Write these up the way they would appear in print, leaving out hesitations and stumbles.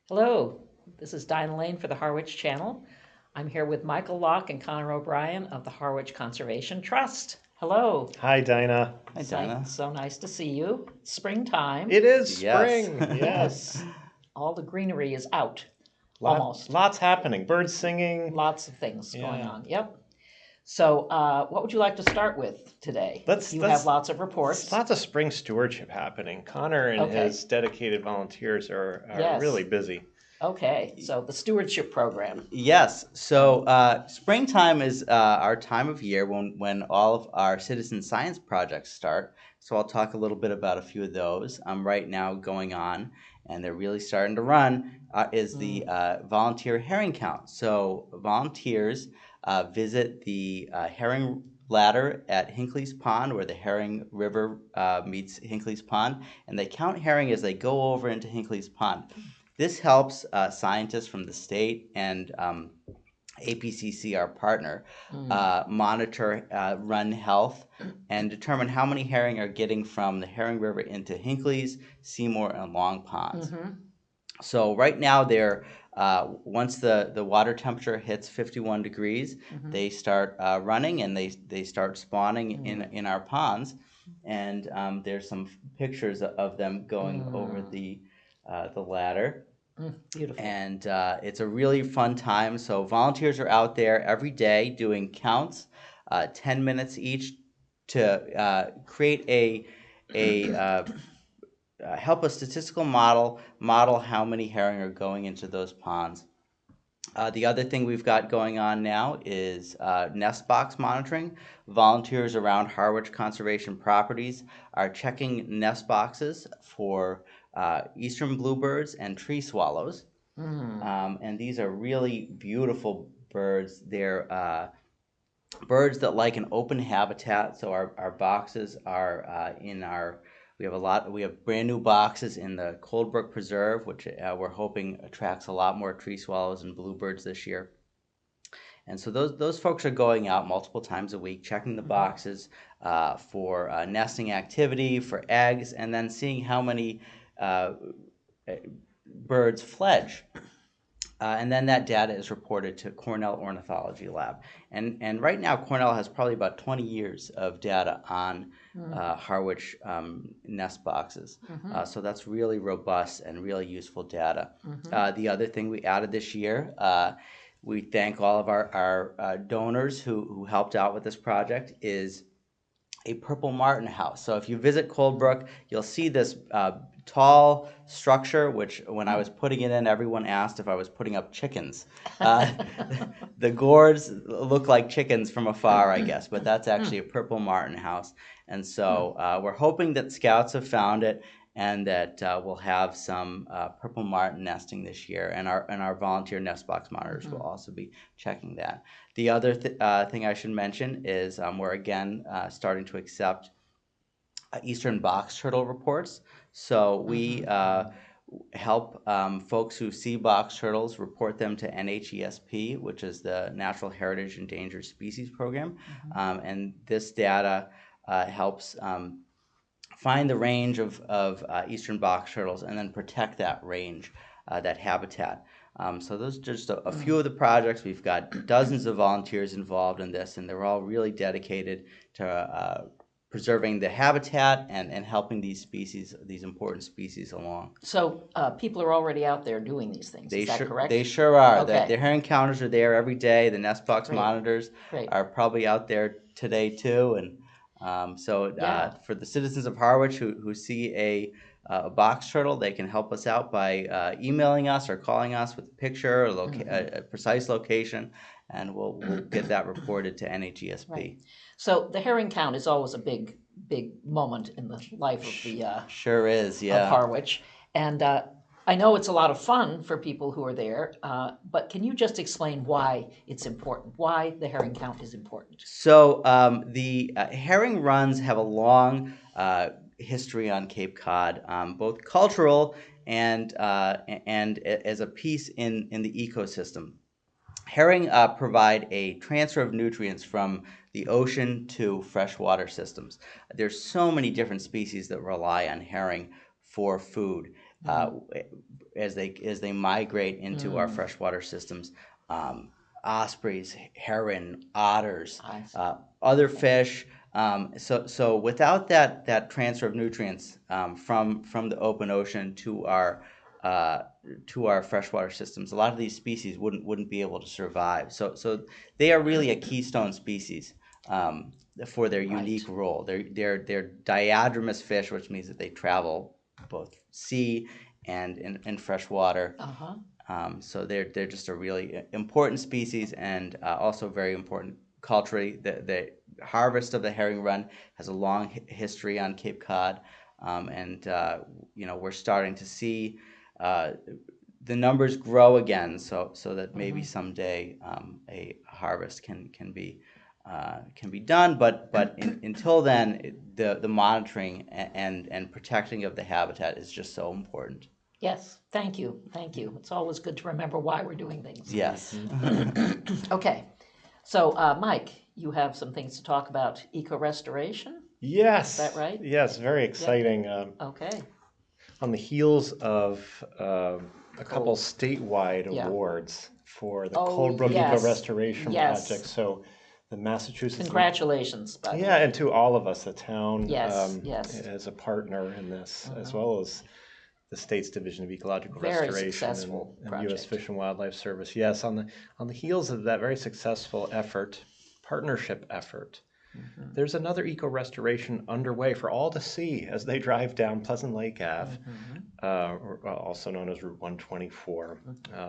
Hello, this is Dinah Lane for the Harwich Channel. I'm here with Michael Locke and Connor O'Brien of the Harwich Conservation Trust. Hello. Hi, Dinah. Hi, Dinah. So nice to see you. Springtime. It is Yes. spring. Yes. All the greenery is out. Almost. Lots happening. Birds singing. Lots of things going Yeah. on. Yep. So, what would you like to start with today? You have lots of reports. Lots of spring stewardship happening. Connor and Okay. his dedicated volunteers are Yes. really busy. Okay, so the stewardship program. Yes. So springtime is our time of year when all of our citizen science projects start. So I'll talk a little bit about a few of those. Right now going on, and they're really starting to run, is the volunteer herring count. So volunteers visit the herring ladder at Hinckley's Pond, where the Herring River meets Hinckley's Pond, and they count herring as they go over into Hinckley's Pond. This helps scientists from the state and APCC, our partner, monitor run health and determine how many herring are getting from the Herring River into Hinckley's, Seymour, and Long Ponds. So right now they're once the water temperature hits 51 degrees, they start running and they start spawning in our ponds. And there's some pictures of them going over the ladder. Beautiful. And it's a really fun time. So volunteers are out there every day doing counts, 10 minutes each, to create help a statistical model how many herring are going into those ponds. The other thing we've got going on now is nest box monitoring. Volunteers around Harwich Conservation Properties are checking nest boxes for eastern bluebirds and tree swallows. And these are really beautiful birds. They're birds that like an open habitat. So our boxes are we have brand new boxes in the Coldbrook Preserve, which we're hoping attracts a lot more tree swallows and bluebirds this year. And so those folks are going out multiple times a week, checking the boxes for nesting activity, for eggs, and then seeing how many birds fledge. And then that data is reported to Cornell Ornithology Lab. And right now, Cornell has probably about 20 years of data on Harwich nest boxes. So that's really robust and really useful data. The other thing we added this year, we thank all of our donors who helped out with this project, is a purple martin house. So if you visit Coldbrook, you'll see this tall structure, which when I was putting it in, everyone asked if I was putting up chickens. The gourds look like chickens from afar, I guess, but that's actually a purple martin house. And so we're hoping that scouts have found it and that we'll have some purple martin nesting this year, and our volunteer nest box monitors will also be checking that. The other thing I should mention is we're again starting to accept eastern box turtle reports. So we help folks who see box turtles report them to NHESP, which is the Natural Heritage Endangered Species Program, and this data helps find the range of eastern box turtles and then protect that range, that habitat. So those are just a few of the projects. We've got dozens of volunteers involved in this, and they're all really dedicated to preserving the habitat and helping these important species along. So people are already out there doing these things, is that correct? They sure are. Okay. The herring counters are there every day. The nest box monitors are probably out there today too. And for the citizens of Harwich who see a box turtle, they can help us out by emailing us or calling us with a picture or a precise location, and we'll get that reported to NHESP. Right. So the herring count is always a big moment in the life of the sure is, yeah, of Harwich, and I know it's a lot of fun for people who are there, but can you just explain why it's important, why the herring count is important? So the herring runs have a long history on Cape Cod, both cultural and as a piece in the ecosystem. Herring provide a transfer of nutrients from the ocean to freshwater systems. There's so many different species that rely on herring for food. as they migrate into our freshwater systems, ospreys, heron, otters, other fish. So without that transfer of nutrients from the open ocean to our freshwater systems, a lot of these species wouldn't be able to survive. So they are really a keystone species for their unique role. They're diadromous fish, which means that they travel both sea and in fresh water. So they're just a really important species, and also very important culturally. The harvest of the herring run has a long history on Cape Cod, and we're starting to see the numbers grow again, so that maybe someday a harvest can be done, but until then, the monitoring and protecting of the habitat is just so important. Yes, thank you. It's always good to remember why we're doing things. Yes. Okay, so Mike, you have some things to talk about eco-restoration? Yes. Is that right? Yes, very exciting. Okay. On the heels of a couple statewide Yeah. awards for the Oh, Coldbrook yes. Eco-Restoration Yes. Project. So the Massachusetts... Congratulations, by the Yeah, way. and to all of us, the town Yes. as a partner in this, as well as the state's Division of Ecological Very Restoration successful and project. U.S. Fish and Wildlife Service. Yes, on the heels of that very successful partnership effort, there's another eco-restoration underway for all to see as they drive down Pleasant Lake Ave, also known as Route 124.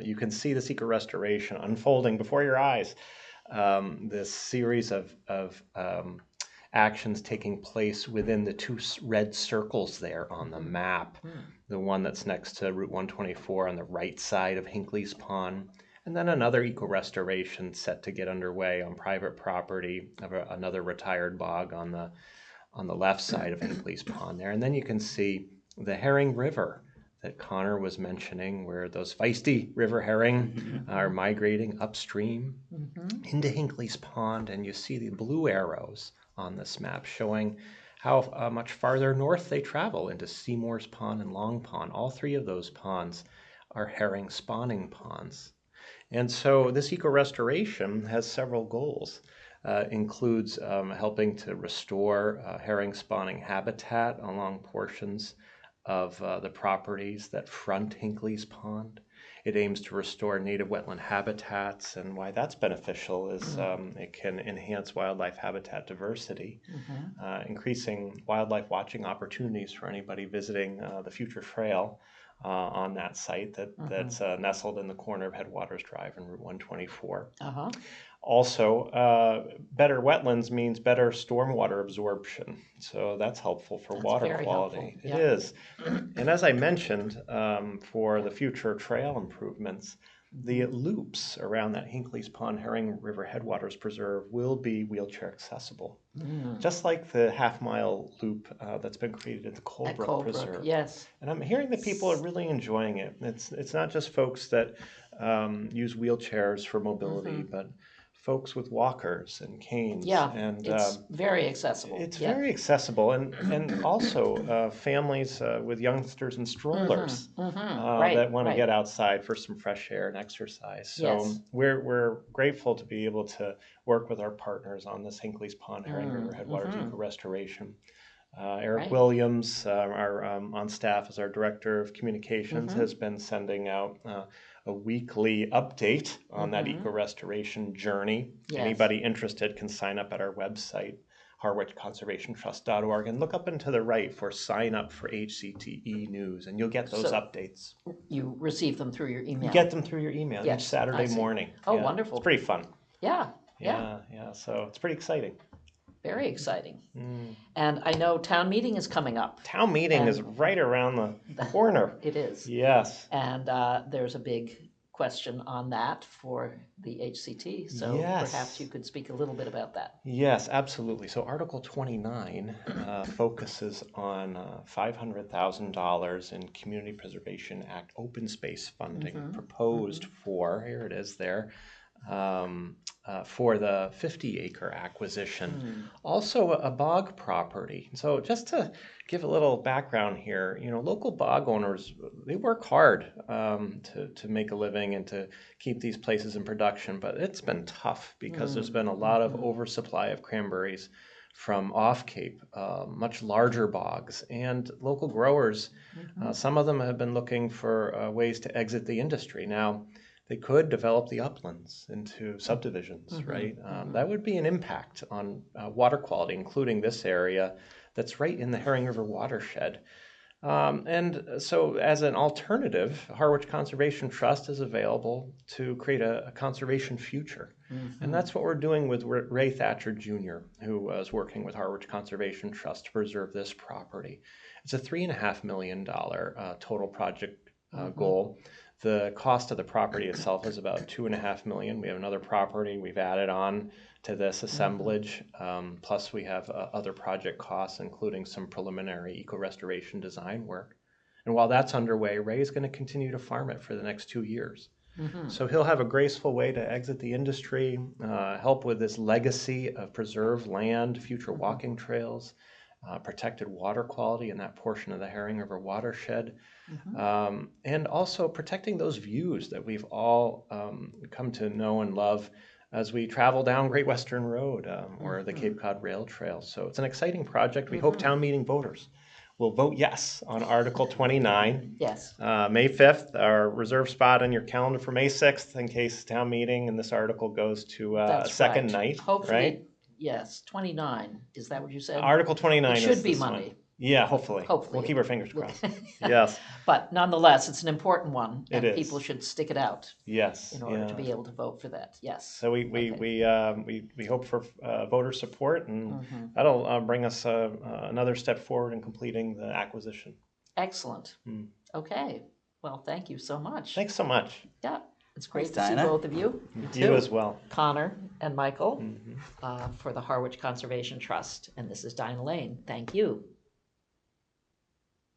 You can see this eco-restoration unfolding before your eyes. This series of actions taking place within the two red circles there on the map. The one that's next to Route 124 on the right side of Hinckley's Pond, and then another eco-restoration set to get underway on private property of another retired bog on the left side of Hinckley's Pond there. And then you can see the Herring River that Connor was mentioning, where those feisty river herring are migrating upstream into Hinckley's Pond, and you see the blue arrows on this map showing how much farther north they travel into Seymour's Pond and Long Pond. All three of those ponds are herring spawning ponds. And so this eco-restoration has several goals. Includes helping to restore herring spawning habitat along portions of the properties that front Hinckley's Pond. It aims to restore native wetland habitats, and why that's beneficial is it can enhance wildlife habitat diversity, increasing wildlife watching opportunities for anybody visiting the future trail on that site that's nestled in the corner of Headwaters Drive and Route 124. Also, better wetlands means better stormwater absorption, so that's helpful for water quality. It is. And as I mentioned, for the future trail improvements, the loops around that Hinckley's Pond Herring River Headwaters Preserve will be wheelchair accessible, just like the half-mile loop that's been created at the Coldbrook Preserve. Yes. And I'm hearing that people are really enjoying it. It's not just folks that use wheelchairs for mobility, but folks with walkers and canes. Yeah, and it's very accessible. It's very accessible, and also families with youngsters and strollers that want to get outside for some fresh air and exercise. So we're grateful to be able to work with our partners on this Hinckley's Pond Herring River Headwaters Eco-Restoration. Eric Williams, our on staff as our Director of Communications, has been sending out a weekly update on that eco-restoration journey. Anybody interested can sign up at our website, harwichconservationtrust.org, and look up and to the right for sign up for HCTE News, and you'll get those updates. You receive them through your email? You get them through your email each Saturday morning. Oh, wonderful. It's pretty fun. Yeah. So it's pretty exciting. Very exciting. And I know town meeting is coming up. Town meeting is right around the corner. It is. Yes. And there's a big question on that for the HCT. So perhaps you could speak a little bit about that. Yes, absolutely. So Article 29 focuses on $500,000 in Community Preservation Act open space funding proposed for, here it is there, for the 50-acre acquisition. Also a bog property. So just to give a little background here, local bog owners, they work hard to make a living and to keep these places in production, but it's been tough because there's been a lot of oversupply of cranberries from off-Cape, much larger bogs, and local growers, some of them have been looking for ways to exit the industry. Now, they could develop the uplands into subdivisions, right? That would be an impact on water quality, including this area that's right in the Herring River watershed. And so as an alternative, Harwich Conservation Trust is available to create a conservation future. And that's what we're doing with Ray Thatcher Jr., who was working with Harwich Conservation Trust to preserve this property. It's a $3.5 million total project goal. The cost of the property itself is about $2.5 million. We have another property we've added on to this assemblage. Plus we have other project costs, including some preliminary eco-restoration design work. And while that's underway, Ray is going to continue to farm it for the next 2 years. So he'll have a graceful way to exit the industry, help with this legacy of preserved land, future walking trails, protected water quality in that portion of the Herring River watershed, and also protecting those views that we've all come to know and love as we travel down Great Western Road or the Cape Cod Rail Trail. So it's an exciting project. We hope town meeting voters will vote yes on Article 29. Yes. May 5th, our reserve spot on your calendar for May 6th in case town meeting and this article goes to a That's second right. night, Hopefully, right? yes, 29. Is that what you said? Article 29 It is should be this one. Monday. Yeah, hopefully. Hopefully. We'll keep our fingers crossed. Yes, But nonetheless, it's an important one, It and is. people should stick it out yes. in order to yeah. be able to vote for that. Yes. So we hope for voter support, and that'll bring us another step forward in completing the acquisition. Excellent. Okay. Well, thank you so much. Thanks so much. Yeah, it's great Thanks, to see Dinah. both of you. You as well. Connor and Michael for the Harwich Conservation Trust. And this is Dinah Lane. Thank you.